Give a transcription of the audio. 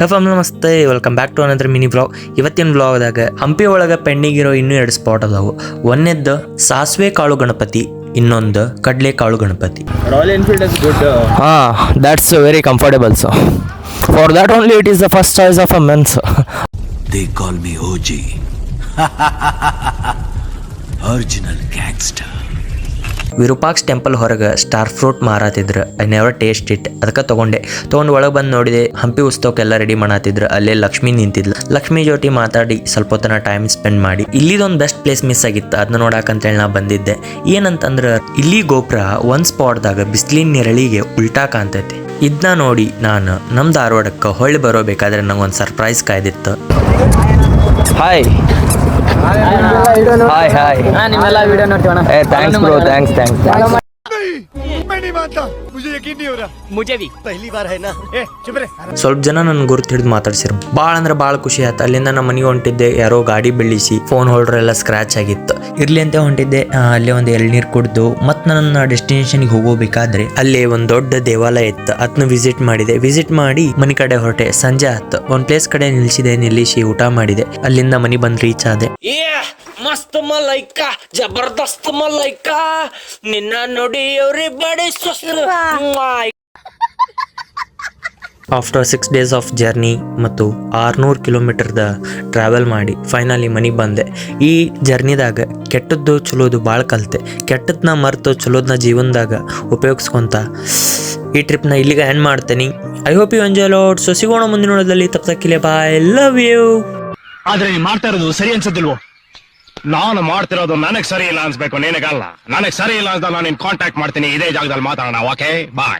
ನಮಸ್ತೆ, welcome back to another mini blog. ಇವತ್ತಿನ ಬ್ಲಾಗ್ದಾಗ ಹಂಪಿ ಒಳಗೆ ಪೆಂಡಿಂಗ್ ಇರೋ ಇನ್ನೂ 2 ಸ್ಪಾಟ್ ಅದಾವು. ಒಂದನೇದ್ದು ಸಾಸಿವೆ ಕಾಳು ಗಣಪತಿ, ಇನ್ನೊಂದು ಕಡಲೆ ಕಾಳು Ganapati. Royal Enfield is good. That's very comfortable. So for that only it is the first choice of a men's. They call me OG. Original gangster. Virupaksha temple ಹೊರಗೆ ಸ್ಟಾರ್ ಫ್ರೂಟ್ ಮಾರಾತಿದ್ರು. I never taste it. ಅದಕ್ಕೆ ತೊಗೊಂಡು ಒಳಗೆ ಬಂದು ನೋಡಿದೆ. Hampi ಉತ್ಸವಕ್ಕೆಲ್ಲ ready ಮಾಡತ್ತಿದ್ರು. ಅಲ್ಲೇ ಲಕ್ಷ್ಮಿ ನಿಂತಿದ್ಲು. ಲಕ್ಷ್ಮಿ ಜೊತೆ ಮಾತಾಡಿ ಸ್ವಲ್ಪ ಹೊತ್ತನ ಟೈಮ್ ಸ್ಪೆಂಡ್ ಮಾಡಿ ಇಲ್ಲಿದೊಂದು ಬೆಸ್ಟ್ ಪ್ಲೇಸ್ ಮಿಸ್ ಆಗಿತ್ತು. ಅದನ್ನ ನೋಡಾಕಂತೇಳಿ ನಾ ಬಂದಿದ್ದೆ. ಏನಂತಂದ್ರೆ ಇಲ್ಲಿ ಗೋಪುರ ಒಂದು ಸ್ಪಾಟ್ದಾಗ ಬಿಸಿಲಿನ ನೆರಳಿಗೆ ಉಲ್ಟಾ ಕಾಣ್ತೈತಿ. ಇದನ್ನ ನೋಡಿ ನಾನು ನಮ್ಮ ಧಾರವಾಡಕ್ಕೆ ಹೊಳ್ಳಿ ಬರೋಬೇಕಾದ್ರೆ ನಂಗೊಂದು ಸರ್ಪ್ರೈಸ್ ಕಾಯ್ದಿತ್ತು. Hi. Hi. ನಿಮ್ಮೆಲ್ಲ video ನೋಡ್ತೀವಣ್ಣ. Hey, thanks bro. Thanks. मैं नहीं मानता, मुझे यकीन नहीं हो रहा. ಮುಜೆ ಬಿ पहली बार है ना. ए चुप रहे. ಸ್ವಲ್ಪ ಜನ ನನ್ನ ಗುರುತು ಹಿಡಿದು ಮಾತಾಡ್ಸಿರು. ಭಾಳ ಅಂದ್ರೆ ಭಾಳ ಖುಷಿ ಆಯ್ತು. ಅಲ್ಲಿಂದ ನಮ್ಮ ಮನೆಗೆ ಹೊಂಟಿದ್ದೆ. ಯಾರೋ ಗಾಡಿ ಬೀಳಿಸಿ ಫೋನ್ ಹೋಲ್ಡರ್ ಎಲ್ಲ ಸ್ಕ್ರಾಚ್ ಆಗಿತ್ತು. ಇರ್ಲಿ ಅಂತ ಹೊಂಟಿದ್ದೆ. ಅಲ್ಲೇ ಒಂದು ಎಳ್ನೀರು ಕುಡಿದು ಮತ್ತೆ ನನ್ನ ಡೆಸ್ಟಿನೇಷನ್ಗೆ ಹೋಗೋಬೇಕಾದ್ರೆ ಅಲ್ಲೇ ಒಂದು ದೊಡ್ಡ ದೇವಾಲಯ ಇತ್ತು. ಅದನ್ನ ವಿಸಿಟ್ ಮಾಡಿ ಮನೆ ಕಡೆ ಹೊರಟೆ. ಸಂಜೆ ಆಯ್ತು. ಒಂದು ಪ್ಲೇಸ್ ಕಡೆ ನಿಲ್ಲಿಸಿ ಊಟ ಮಾಡಿದೆ. ಅಲ್ಲಿಂದ ಮನೆ ಬಂದು ರೀಚ್ ಆದೆ. ಮಸ್ತ್ ಮಲೈಕ, ಜಬರ್ದಸ್ತ್ ಮಲೈಕ, ನಿನ್ನ ನೋಡಿ everybody after 6 days of journey ಮತ್ತು 600 ಕಿಲೋಮೀಟರ್ದ ಟ್ರಾವೆಲ್ ಮಾಡಿ ಫೈನಲಿ ಮನೆಗೆ ಬಂದೆ. ಈ ಜರ್ನಿದಾಗ ಕೆಟ್ಟದ್ದು ಚಲೋದು ಭಾಳ ಕಲಿತೆ. ಕೆಟ್ಟದನ್ನ ಮರೆತು ಚಲೋದನ್ನ ಜೀವನದಾಗ ಉಪಯೋಗಿಸ್ಕೊಂತ ಈ ಟ್ರಿಪ್ನ ಇಲ್ಲಿಗೆ ಎಂಡ್ ಮಾಡ್ತೇನೆ. I hope you enjoy lot. So ಸಿಗೋಣ ಮುಂದಿನ ನೋಡೋದಲ್ಲಿ. ತಪ್ಪಕಿಲೆ ಬಾಯ್, ಲವ್ ಯು. ಆದ್ರೆ ನೀನ್ ಮಾಡ್ತಾ ಇರೋದು ಸರಿ ಅನ್ಸದಿಲ್ವೋ? ನಾನು ಮಾಡ್ತಿರೋದು ನನಗ್ ಸರಿ ಇಲ್ಲ ಅನ್ಸ್ಬೇಕು, ನಿನಗಲ್ಲ. ನನಗ್ ಸರಿ ಇಲ್ಲ ಅಂತ ನಾನು ಕಾಂಟ್ಯಾಕ್ಟ್ ಮಾಡ್ತೀನಿ. ಇದೇ ಜಾಗದಲ್ಲಿ ಮಾತಾಡೋಣ. ಓಕೆ ಬಾಯ್.